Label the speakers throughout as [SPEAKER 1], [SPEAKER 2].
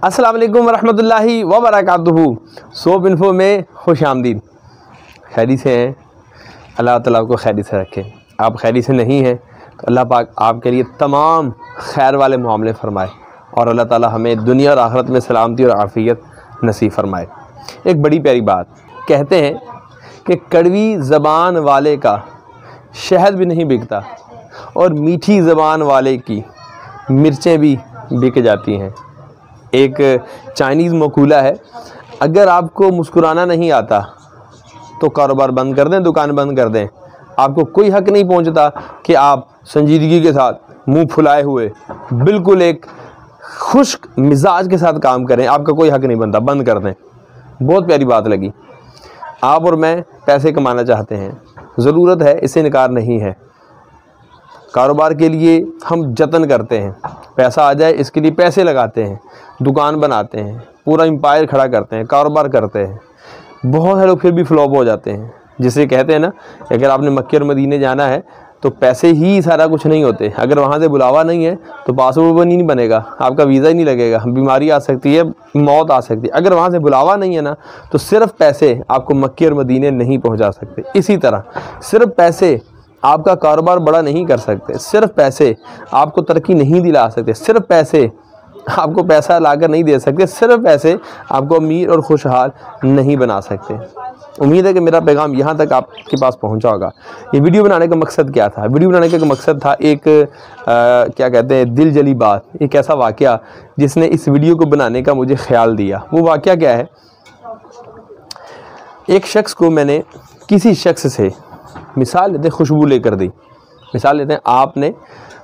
[SPEAKER 1] अस्सलाम वालेकुम वरहमतुल्लाहि वबरकातुहू। सोप इन्फो में खुश आमदीद। खैरी से हैं, अल्लाह ताला आपको खैरी से रखे। आप खैरी से नहीं हैं तो अल्लाह पाक आपके लिए तमाम खैर वाले मामले फ़रमाए और अल्लाह ताला हमें दुनिया और आखिरत में सलामती और आफ़ियत नसीब फ़रमाए। एक बड़ी प्यारी बात कहते हैं कि कड़वी ज़बान वाले का शहद भी नहीं बिकता और मीठी ज़बान वाले की मिर्चें भी बिक जाती हैं। एक चाइनीज़ मकूला है, अगर आपको मुस्कुराना नहीं आता तो कारोबार बंद कर दें, दुकान बंद कर दें। आपको कोई हक़ नहीं पहुंचता कि आप संजीदगी के साथ मुंह फुलाए हुए बिल्कुल एक खुश्क मिजाज के साथ काम करें। आपका कोई हक़ नहीं बनता, बंद कर दें। बहुत प्यारी बात लगी। आप और मैं पैसे कमाना चाहते हैं, ज़रूरत है, इससे इनकार नहीं है। कारोबार के लिए हम जतन करते हैं, पैसा आ जाए इसके लिए पैसे लगाते हैं, दुकान बनाते हैं, पूरा एम्पायर खड़ा करते हैं, कारोबार करते हैं। बहुत सारे लोग फिर भी फ्लॉप हो जाते हैं। जिसे कहते हैं ना, अगर आपने मक्के और मदीने जाना है तो पैसे ही सारा कुछ नहीं होते। अगर वहाँ से बुलावा नहीं है तो पासपोर्ट भी नहीं बनेगा, आपका वीज़ा ही नहीं लगेगा, बीमारी आ सकती है, मौत आ सकती है। अगर वहाँ से बुलावा नहीं है ना तो सिर्फ पैसे आपको मक्के और मदीने नहीं पहुँचा सकते। इसी तरह सिर्फ पैसे आपका कारोबार बड़ा नहीं कर सकते, सिर्फ पैसे आपको तरक्की नहीं दिला सकते, सिर्फ पैसे आपको पैसा लाकर नहीं दे सकते, सिर्फ पैसे आपको अमीर और खुशहाल नहीं बना सकते। उम्मीद है कि मेरा पैगाम यहाँ तक आपके पास पहुँचा होगा। ये वीडियो बनाने का मकसद क्या था? वीडियो बनाने का मकसद था एक क्या कहते हैं, दिल जली बात, एक ऐसा वाक़या जिसने इस वीडियो को बनाने का मुझे ख्याल दिया। वो वाक़या क्या है? एक शख्स को मैंने किसी शख्स से मिसाल लेते खुशबू लेकर दी। मिसाल लेते हैं, आपने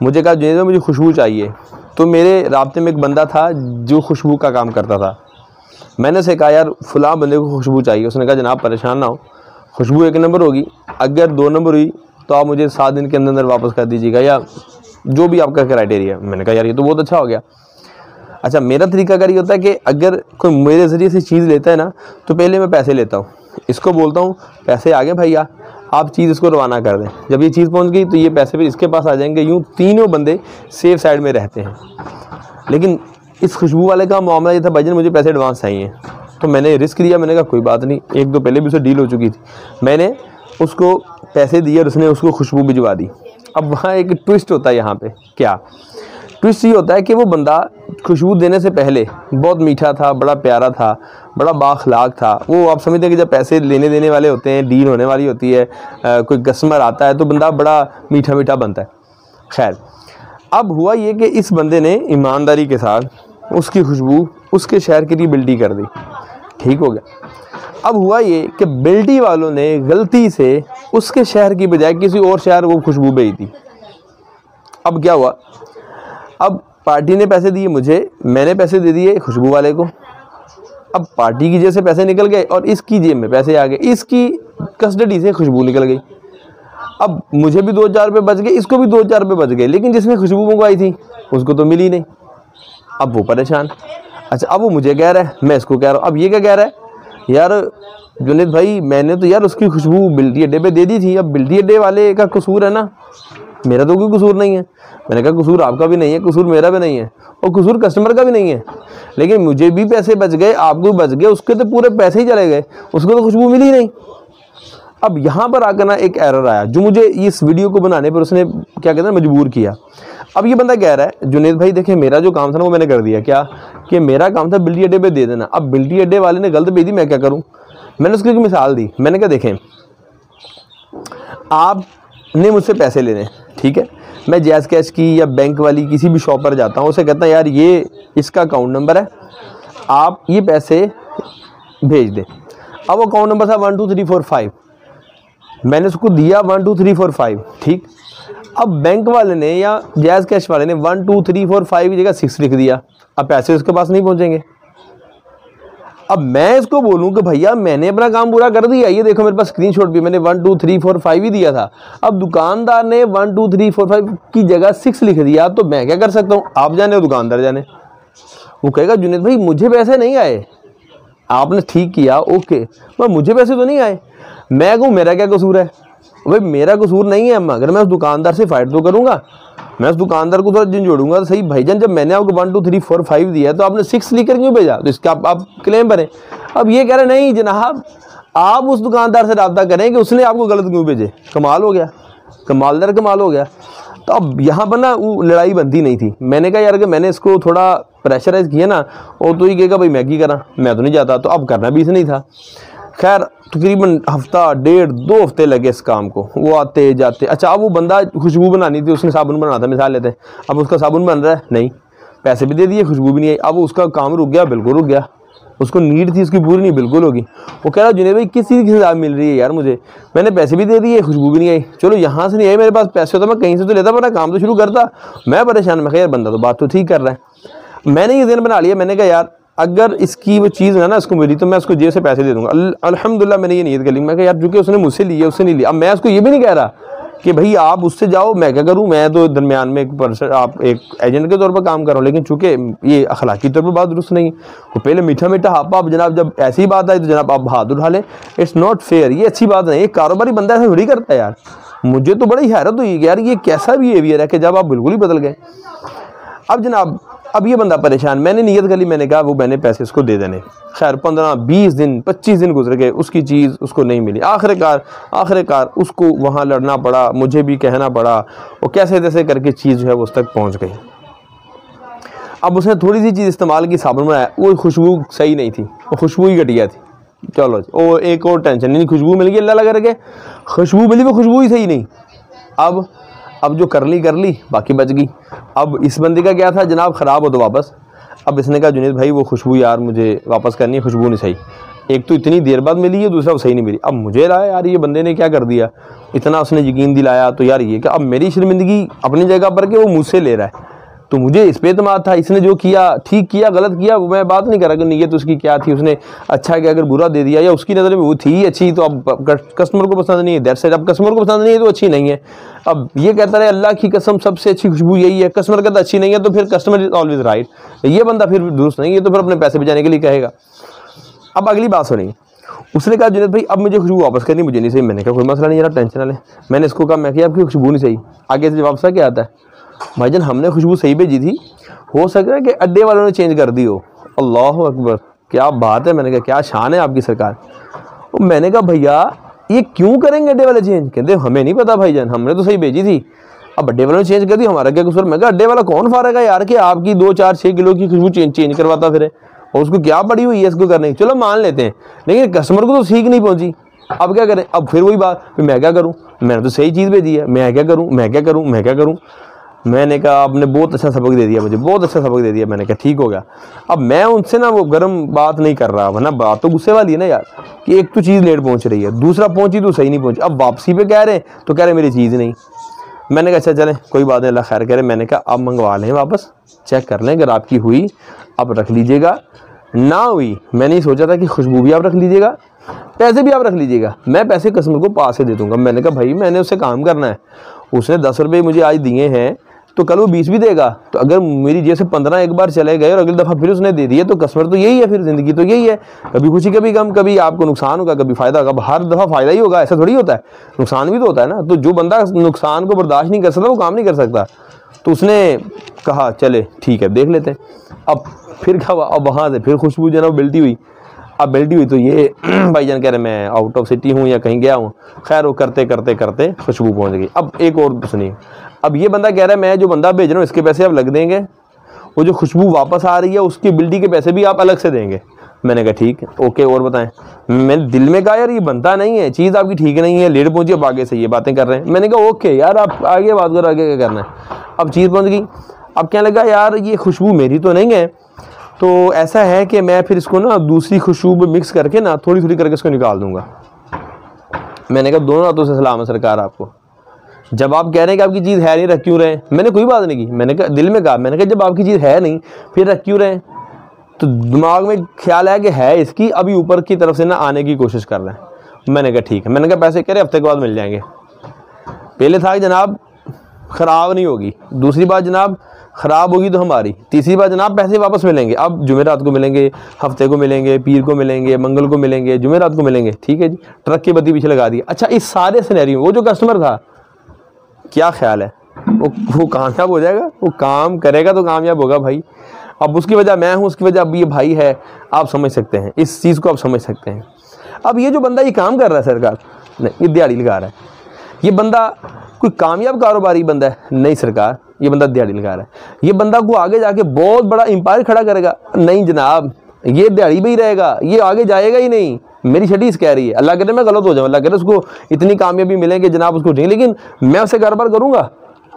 [SPEAKER 1] मुझे कहा जुनैद मुझे खुशबू चाहिए, तो मेरे राब्ते में एक बंदा था जो खुशबू का काम करता था। मैंने उसे कहा यार फ़लाँ बंदे को खुशबू चाहिए। उसने कहा जनाब परेशान ना हो, खुशबू 1 नंबर होगी, अगर 2 नंबर हुई तो आप मुझे 7 दिन के अंदर अंदर वापस कर दीजिएगा, या जो भी आपका क्राइटेरिया। मैंने कहा यार ये तो बहुत अच्छा हो गया। अच्छा, मेरा तरीकाकार ये होता है कि अगर कोई मेरे ज़रिए से चीज़ लेता है ना तो पहले मैं पैसे लेता हूँ, इसको बोलता हूँ पैसे आ गए भैया, आप चीज़ इसको रवाना कर दें। जब ये चीज़ पहुंच गई तो ये पैसे फिर इसके पास आ जाएंगे। यूँ तीनों बंदे सेफ साइड में रहते हैं। लेकिन इस खुशबू वाले का मामला ये था, भाईजान मुझे पैसे एडवांस चाहिए। तो मैंने रिस्क लिया, मैंने कहा कोई बात नहीं, 1-2 पहले भी उससे डील हो चुकी थी। मैंने उसको पैसे दिए और उसने उसको खुशबू भिजवा दी। अब वहाँ एक ट्विस्ट होता है। यहाँ पर क्या ट्विस्ट ये होता है कि वो बंदा खुशबू देने से पहले बहुत मीठा था, बड़ा प्यारा था, बड़ा बाखलाक था। वो आप समझते हैं कि जब पैसे लेने देने वाले होते हैं, डील होने वाली होती है, कोई कस्टमर आता है तो बंदा बड़ा मीठा मीठा बनता है। खैर, अब हुआ ये कि इस बंदे ने ईमानदारी के साथ उसकी खुशबू उसके शहर के लिए बिल्टी कर दी। ठीक हो गया। अब हुआ ये कि बिल्टी वालों ने गलती से उसके शहर की बजाय किसी और शहर वो खुशबू भेज दी। अब क्या हुआ? अब पार्टी ने पैसे दिए मुझे, मैंने पैसे दे दिए खुशबू वाले को। अब पार्टी की जेब से पैसे निकल गए और इसकी जेब में पैसे आ गए, इसकी कस्टडी से खुशबू निकल गई। अब मुझे भी 2-4 रुपये बच गए, इसको भी 2-4 रुपये बच गए, लेकिन जिसने खुशबू मंगवाई थी उसको तो मिली नहीं। अब वो परेशान। अच्छा, अब वो मुझे कह रहा है, मैं इसको कह रहा हूँ। अब ये क्या कह रहा है, यार जुनैद भाई मैंने तो यार उसकी खुशबू बिल्टी अड्डे पे दे दी थी, अब बिल्टी अड्डे वाले का कसूर है ना, मेरा तो कोई कसूर नहीं है। मैंने कहा कसूर आपका भी नहीं है, कसूर मेरा भी नहीं है और कसूर कस्टमर का भी नहीं है, लेकिन मुझे भी पैसे बच गए, आपको बच गए, उसके तो पूरे पैसे ही चले गए, उसको तो खुशबू मिली नहीं। अब यहाँ पर आकर ना एक एरर आया जो मुझे इस वीडियो को बनाने पर उसने क्या कहते हैं मजबूर किया। अब ये बंदा कह रहा है जुनैद भाई देखिए मेरा जो काम था ना वो मैंने कर दिया। क्या कि मेरा काम था बिल्टी अड्डे पे दे देना। अब बिल्टी अड्डे वाले ने गलत भेज दी, मैं क्या करूँ? मैंने उसकी एक मिसाल दी। मैंने कहा देखें आपने मुझसे पैसे लेने, ठीक है, मैं जैज़ कैश की या बैंक वाली किसी भी शॉप पर जाता हूँ, उसे कहता है यार ये इसका अकाउंट नंबर है, आप ये पैसे भेज दें। अब वो अकाउंट नंबर था 1 2 3 4 5, मैंने उसको दिया 1 2 3 4 5, ठीक। अब बैंक वाले ने या जैज़ कैश वाले ने 1 2 3 4 5 की जगह 6 लिख दिया। अब पैसे उसके पास नहीं पहुँचेंगे। अब मैं इसको बोलूं कि भैया मैंने अपना काम पूरा कर दिया, ये देखो मेरे पास स्क्रीनशॉट भी, मैंने 1 2 3 4 5 ही दिया था। अब दुकानदार ने 1 2 3 4 5 की जगह 6 लिख दिया, तो मैं क्या कर सकता हूँ? आप जाने और दुकानदार जाने। वो कहेगा जुनैद भाई मुझे पैसे नहीं आए, आपने ठीक किया ओके, पर मुझे पैसे तो नहीं आए। मैं कहूँ मेरा क्या कसूर है? भाई मेरा कसूर नहीं है, मगर मैं उस दुकानदार से फाइट तो करूँगा। मैं उस दुकानदार को थोड़ा जोड़ूंगा तो सही भाईजान, जब मैंने आपको 1 2 3 4 5 दिया है तो आपने 6 लिखकर क्यों भेजा, तो इसका आप क्लेम भरें। अब ये कह रहे नहीं जनाब, आप उस दुकानदार से रब्ता करें कि उसने आपको गलत क्यों भेजे। कमाल हो गया, कमालदार कमाल हो गया। तो अब यहाँ पर ना वो लड़ाई बनती नहीं थी। मैंने कहा यार कि मैंने इसको थोड़ा प्रेशराइज किया ना, और तो ही कहेगा भाई मैं की करा, मैं तो नहीं जाता, तो अब करना भी इसे नहीं था। खैर तकरीबन हफ्ता 1.5 2 हफ्ते लगे इस काम को, वो आते जाते। अच्छा अब वो बंदा खुशबू बनानी थी, उसने साबुन बनाना था मिसाल लेते हैं, अब उसका साबुन बन रहा है नहीं, पैसे भी दे दिए, खुशबू भी नहीं आई। अब उसका काम रुक गया, बिल्कुल रुक गया। उसको नीड थी उसकी पूरी नहीं बिल्कुल होगी। वो कह रहा जुनैद भाई किस चीज़ की सजा मिल रही है यार मुझे, मैंने पैसे भी दे दिए, खुशबू भी नहीं आई। चलो यहाँ से नहीं आई, मेरे पास पैसे होता मैं कहीं से तो लेता, वरना काम तो शुरू करता। मैं परेशान, मैं यार बंदा तो बात तो ठीक कर रहा है। मैंने ये दिन बना लिया, मैंने कहा यार अगर इसकी वो चीज़ है ना इसको मिली तो मैं उसको जेब से पैसे दे दूँगा। अल्हम्दुलिल्लाह मैंने ये नीयत कर ली। मैं कहा यार चूँकि उसने मुझसे ली है, उससे नहीं लिया। अब मैं उसको ये भी नहीं कह रहा कि भाई आप उससे जाओ, मैं क्या करूं, मैं तो दरमियान में एक पर्सन, आप एक एजेंट के तौर पर काम कर रहा हूँ। लेकिन चूंकि ये अखलाकी तौर पर बात दुरुस्त नहीं, वो पहले मीठा मीठा हापा, आप जनाब जब ऐसी बात आई तो जनाब आप हाथ उठा लें, इट्स नॉट फेयर, ये अच्छी बात नहीं। एक कारोबारी बंदा ऐसा थोड़ी करता है यार। मुझे तो बड़ी हैरत हुई कि यार ये कैसा बिहेवियर है कि जब आप बिल्कुल ही बदल गए। अब जनाब अब ये बंदा परेशान, मैंने नियत कर ली, मैंने कहा वो मैंने पैसे उसको दे देने। खैर 15 20 दिन 25 दिन गुजर गए, उसकी चीज़ उसको नहीं मिली। आखिरकार उसको वहाँ लड़ना पड़ा, मुझे भी कहना पड़ा, और कैसे तैसे करके चीज़ जो है वो उस तक पहुँच गई। अब उसने थोड़ी सी चीज़ इस्तेमाल की, साबुन बनाया, वो खुशबू सही नहीं थी, वो खुशबू ही घटिया थी। चलो ओ एक और टेंशन नहीं, खुशबू मिल गई, अल्लाह लगा रखे, खुशबू मिली, वो खुशबू ही सही नहीं। अब जो कर ली बाकी बच गई। अब इस बंदे का क्या था जनाब, ख़राब हो तो वापस। अब इसने कहा जुनैद भाई वो खुशबू यार मुझे वापस करनी है, खुशबू नहीं सही, एक तो इतनी देर बाद मिली है, दूसरा वो सही नहीं मिली। अब मुझे रहा यार ये बंदे ने क्या कर दिया, इतना उसने यकीन दिलाया, तो यार ये क्या, अब मेरी शर्मिंदगी अपनी जगह पर के वो मुझसे ले रहा है, तो मुझे इस पे एतमाद था। इसने जो किया ठीक किया गलत किया वो मैं बात नहीं कर रहा कि नीयत उसकी क्या थी, उसने अच्छा किया, अगर बुरा दे दिया या उसकी नज़र में वो थी अच्छी तो अब कस्टमर को पसंद नहीं है, दैट्स इट। अब कस्टमर को पसंद नहीं है तो अच्छी नहीं है। अब ये कहता है अल्लाह की कसम सबसे अच्छी खुशबू यही है, कस्टमर कहता अच्छी नहीं है, तो फिर कस्टमर इज ऑलवेज राइट, ये बंदा फिर दुरुस्त नहीं है, तो फिर अपने पैसे बचाने के लिए कहेगा। अब अगली बात सुनी, उसने कहा जुनैद भाई अब मुझे खुशबू वापस करनी, मुझे नहीं सही। मैंने कहा कोई मसला नहीं, जरा टेंशन ना ले। मैंने इसको कहा, मैं कि आपकी खुशबू नहीं सही। आगे से जवाब सा क्या आता है, भाईजान हमने खुशबू सही भेजी थी, हो सकता है कि अड्डे वालों ने चेंज कर दी हो। अल्लाह अकबर, क्या बात है। मैंने कहा क्या शान है आपकी सरकार। और मैंने कहा भैया ये क्यों करेंगे अड्डे वाले चेंज, कहते हमें नहीं पता भाईजान, हमने तो सही भेजी थी, अब अड्डे वालों ने चेंज कर दी, हमारा क्या कसूर। मैं कहा अड्डे वाला कौन फारेगा यार कि आपकी 2 4 6 किलो की खुशबू चेंज करवाता फिर, और उसको क्या पड़ी हुई है इसको करने की। चलो मान लेते हैं, लेकिन कस्टमर को तो सीख नहीं पहुंची। अब क्या करें, अब फिर वही बात, मैं क्या करूं, मैंने तो सही चीज़ भेजी है, मैं क्या करूं। मैंने कहा आपने बहुत अच्छा सबक दे दिया मुझे, बहुत अच्छा सबक दे दिया। मैंने कहा ठीक हो गया। अब मैं उनसे ना वो गर्म बात नहीं कर रहा, वरना बात तो गुस्से वाली है ना यार, कि एक तो चीज़ लेट पहुंच रही है, दूसरा पहुंची तो सही नहीं पहुंची। अब वापसी पे कह रहे हैं तो कह रहे मेरी चीज़ नहीं। मैंने कहा अच्छा चलें कोई बात नहीं, अल्लाह खैर करे। मैंने कहा आप मंगवा लें वापस, चेक कर लें, अगर आपकी हुई आप रख लीजिएगा, ना हुई मैंने सोचा था कि खुशबू भी आप रख लीजिएगा, पैसे भी आप रख लीजिएगा, मैं पैसे कस्टमर को पास से दे दूँगा। मैंने कहा भाई मैंने उससे काम करना है, उसने 10 रुपये मुझे आज दिए हैं तो कल वो 20 भी देगा, तो अगर मेरी जेब से 15 एक बार चले गए और अगली दफ़ा फिर उसने दे दिए तो कस्टमर तो यही है, फिर ज़िंदगी तो यही है, कभी खुशी कभी गम, कभी आपको नुकसान होगा कभी फ़ायदा होगा। अब हर दफ़ा फ़ायदा ही होगा ऐसा थोड़ी होता है, नुकसान भी तो होता है ना। तो जो बंदा नुकसान को बर्दाश्त नहीं कर सकता वो काम नहीं कर सकता। तो उसने कहा चले ठीक है देख लेते हैं। अब फिर क्या हुआ, अब वहाँ से फिर खुशबू जो है ना बेल्टी हुई। अब बेल्टी हुई तो ये भाईजान कह रहे मैं आउट ऑफ सिटी हूँ या कहीं गया हूँ। खैर वो करते करते खुशबू पहुँच गई। अब एक और सुनिए, अब ये बंदा कह रहा है मैं जो बंदा भेज रहा हूँ इसके पैसे आप लग देंगे, वो जो खुशबू वापस आ रही है उसकी बिल्टी के पैसे भी आप अलग से देंगे। मैंने कहा ठीक है ओके और बताएं। मैंने दिल में कहा यार ये बनता नहीं है, चीज़ आपकी ठीक नहीं है, लेट पहुँची, अब आगे से ये बातें कर रहे हैं। मैंने कहा ओके यार आप आगे बात करो, आगे क्या करना है। अब चीज़ पहुँच गई। अब क्या लगा यार ये खुशबू मेरी तो नहीं है, तो ऐसा है कि मैं फिर इसको ना दूसरी खुशबू में मिक्स करके ना थोड़ी थोड़ी करके इसको निकाल दूंगा। मैंने कहा दोनों हाथों से सलाम है सरकार आपको, जब आप कह रहे हैं कि आपकी चीज़ है नहीं रख क्यों रहे। मैंने कोई बात नहीं की, मैंने कहा दिल में कहा, मैंने कहा जब आपकी चीज़ है नहीं फिर रख क्यों रहे। तो दिमाग में ख्याल है कि है इसकी, अभी ऊपर की तरफ से ना आने की कोशिश कर रहे हैं। मैंने कहा ठीक है। मैंने कहा पैसे कह रहे हफ्ते के बाद मिल जाएंगे। पहले था कि जनाब ख़राब नहीं होगी, दूसरी बात जनाब ख़राब होगी तो हमारी, तीसरी बात जनाब पैसे वापस मिलेंगे। अब जुमेरात को मिलेंगे, हफ्ते को मिलेंगे, पीर को मिलेंगे, मंगल को मिलेंगे, जुमेरात को मिलेंगे। ठीक है जी, ट्रक की बत्ती पीछे लगा दी। अच्छा इस सारे सिनेरियो वो जो कस्टमर था क्या ख्याल है, वो कामयाब हो जाएगा, वो काम करेगा तो कामयाब होगा भाई। अब उसकी वजह मैं हूँ, उसकी वजह अब ये भाई है, आप समझ सकते हैं इस चीज़ को, आप समझ सकते हैं। अब ये जो बंदा ये काम कर रहा है सरकार, नहीं ये दिहाड़ी लगा रहा है, ये बंदा कोई कामयाब कारोबारी बंदा है? नहीं सरकार, ये बंदा दिहाड़ी लगा रहा है। ये बंदा को आगे जाके बहुत बड़ा एम्पायर खड़ा करेगा? नहीं जनाब, ये दिहाड़ी में ही रहेगा, ये आगे जाएगा ही नहीं। मेरी हदीस कह रही है, अल्लाह करे मैं गलत हो जाऊँ, अल्लाह करे उसको इतनी कामयाबी मिले कि जनाब उसको नहीं, लेकिन मैं उससे कारोबार करूँगा?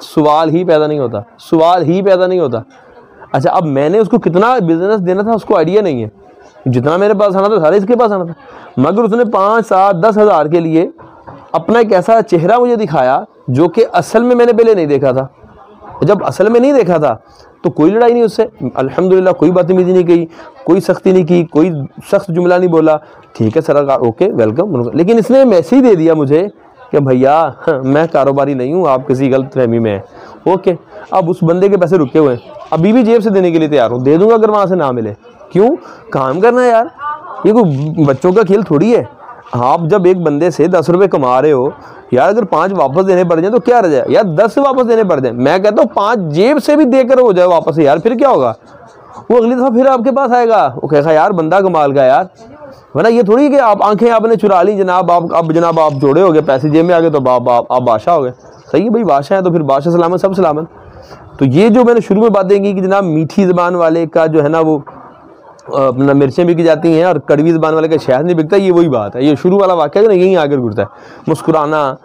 [SPEAKER 1] सवाल ही पैदा नहीं होता, सवाल ही पैदा नहीं होता। अच्छा, अब मैंने उसको कितना बिजनेस देना था उसको आइडिया नहीं है, जितना मेरे पास आना था सारे इसके पास आना था, मगर उसने 5, 7, 10 हज़ार के लिए अपना एक ऐसा चेहरा मुझे दिखाया जो कि असल में मैंने पहले नहीं देखा था। जब असल में नहीं देखा था तो कोई लड़ाई नहीं उससे, अल्हम्दुलिल्लाह, कोई बदतमीजी नहीं की, कोई सख्ती नहीं की, कोई सख्त जुमला नहीं बोला, ठीक है सर ओके वेलकम। लेकिन इसने मैसेज दे दिया मुझे कि भैया मैं कारोबारी नहीं हूँ, आप किसी गलत फहमी में हैं। ओके, अब उस बंदे के पैसे रुके हुए हैं, अभी भी जेब से देने के लिए तैयार हूँ, दे दूंगा अगर वहाँ से ना मिले। क्यों? काम करना है यार, ये कोई बच्चों का खेल थोड़ी है। आप जब एक बंदे से 10 रुपये कमा रहे हो यार, अगर 5 वापस देने पड़ जाए तो क्या रह जाए यार, 10 वापस देने पड़ जाए, मैं कहता हूँ 5 जेब से भी देकर हो जाए वापस यार, फिर क्या होगा? वो अगली दफ़ा फिर आपके पास आएगा, वो कहेगा यार बंदा कमाल का यार। वरना ये थोड़ी कि आप आंखें आपने चुरा ली जनाब, अब जनाब आप जोड़े हो गए, पैसे जेब में आ गए तो आप बादशाह हो गए। सही है भाई, बादशाह है तो फिर बादशाह सलामत सब सलामत। तो ये जो मैंने शुरू में बातें की कि जनाब मीठी ज़बान वाले का जो है ना वो अपना मिर्चें बिक जाती हैं और कड़वी ज़बान वाले का शहद नहीं बिकता, ये वही बात है। ये शुरू वाला वाक़या जो ना यहीं आगे घुरता है, मुस्कुराना,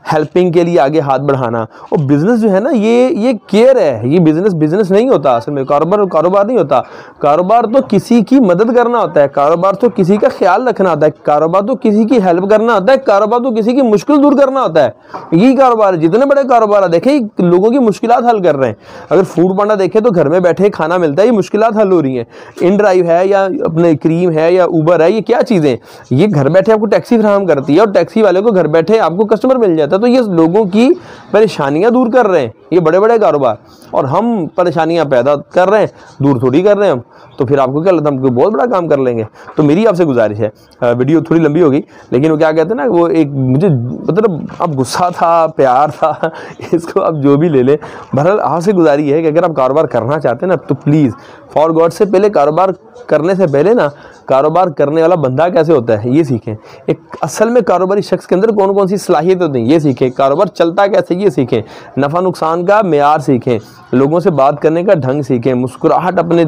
[SPEAKER 1] हेल्पिंग के लिए आगे हाथ बढ़ाना। और बिज़नेस जो है ना ये केयर है, ये बिज़नेस नहीं होता असल में, कारोबार नहीं होता। कारोबार तो किसी की मदद करना होता है, कारोबार तो किसी का ख्याल रखना होता है, कारोबार तो किसी की हेल्प करना होता है, कारोबार तो किसी की मुश्किल दूर करना होता है। यही कारोबार है। जितने बड़े कारोबार है देखें लोगों की मुश्किलात हल कर रहे हैं। अगर फूड पांडा देखें तो घर में बैठे खाना मिलता है, ये मुश्किलात हल हो रही हैं। इन ड्राइव है या अपने क्रीम है या ऊबर है, ये क्या चीज़ें, ये घर बैठे आपको टैक्सी फ्राहम करती है और टैक्सी वाले को घर बैठे आपको कस्टमर मिल जाता है। तो ये लोगों की परेशानियां दूर कर रहे हैं ये बड़े बड़े कारोबार, और हम परेशानियां पैदा कर रहे हैं, दूर थोड़ी कर रहे हैं हम। तो फिर आपको क्या लगता है, हम कोई बहुत बड़ा काम कर लेंगे? तो मेरी आपसे गुजारिश है, वीडियो थोड़ी लंबी होगी लेकिन वो क्या कहते हैं ना, वो एक मुझे मतलब अब गुस्सा था, प्यार था, इसको आप जो भी ले लें। बहरहाल आपसे गुजारिश है कि अगर आप कारोबार करना चाहते हैं ना तो प्लीज़ फॉर गॉड से पहले कारोबार करने से पहले ना कारोबार करने वाला बंदा कैसे होता है ये सीखें। एक असल में कारोबारी शख्स के अंदर कौन कौन सी सलाहियत होती है ये सीखें। कारोबार चलता कैसे ये सीखें। नफ़ा नुकसान का मेयार सीखें, लोगों से बात करने का ढंग सीखें, मुस्कुराहट अपने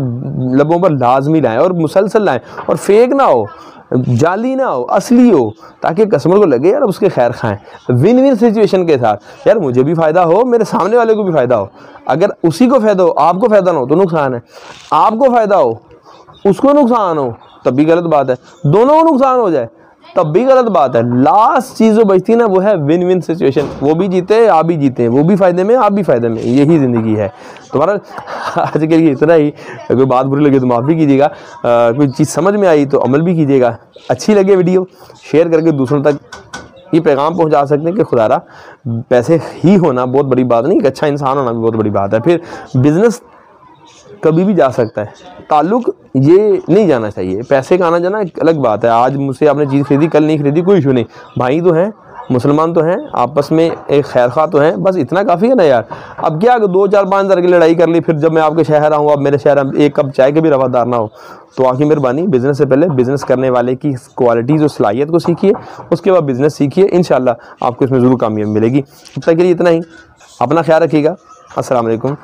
[SPEAKER 1] लबों पर लाजमी लाएं और मुसलसल लाएं, और फेक ना हो, जाली ना हो, असली हो, ताकि कस्टमर को लगे यार उसके खैर खाएं। विन विन सिचुएशन के साथ, यार मुझे भी फ़ायदा हो, मेरे सामने वाले को भी फ़ायदा हो। अगर उसी को फ़ायदा हो, आपको फ़ायदा ना हो तो नुकसान है। आपको फ़ायदा हो, उसको नुकसान हो तब भी गलत बात है। दोनों को नुकसान हो जाए तब भी गलत बात है। लास्ट चीज़ जो बचती है ना वो है विन विन सिचुएशन, वो भी जीते आप भी जीते, वो भी फ़ायदे में आप भी फ़ायदे में, यही ज़िंदगी है। तुम्हारा आज के लिए इतना ही। कोई बात बुरी लगे तो माफ़ भी कीजिएगा, कोई चीज़ समझ में आई तो अमल भी कीजिएगा। अच्छी लगे वीडियो शेयर करके दूसरों तक ये पैगाम पहुंचा सकते हैं कि खुदारा पैसे ही होना बहुत बड़ी बात नहीं, एक अच्छा इंसान होना भी बहुत बड़ी बात है। फिर बिज़नेस कभी भी जा सकता है, ताल्लुक ये नहीं जाना चाहिए। पैसे का आना जाना एक अलग बात है, आज मुझसे आपने चीज़ खरीदी कल नहीं खरीदी कोई इशू नहीं, भाई तो हैं, मुसलमान तो हैं, आपस में एक खैरखा तो हैं, बस इतना काफ़ी है ना यार। अब क्या 2, 4, 5 हज़ार की लड़ाई कर ली, फिर जब मैं आपके शहर आऊँ आप मेरे शहर एक कप चाय के भी रवादार ना हो। तो आपकी मेहरबानी, बिज़नेस से पहले बिज़नेस करने वाले की क्वालिटीज़ और सलाहियत को सीखिए, उसके बाद बिज़नेस सीखिए, इंशाल्लाह आपको इसमें ज़रूर कामयाबी मिलेगी। तब तक के लिए इतना ही, अपना ख्याल रखिएगा। अस्सलाम वालेकुम।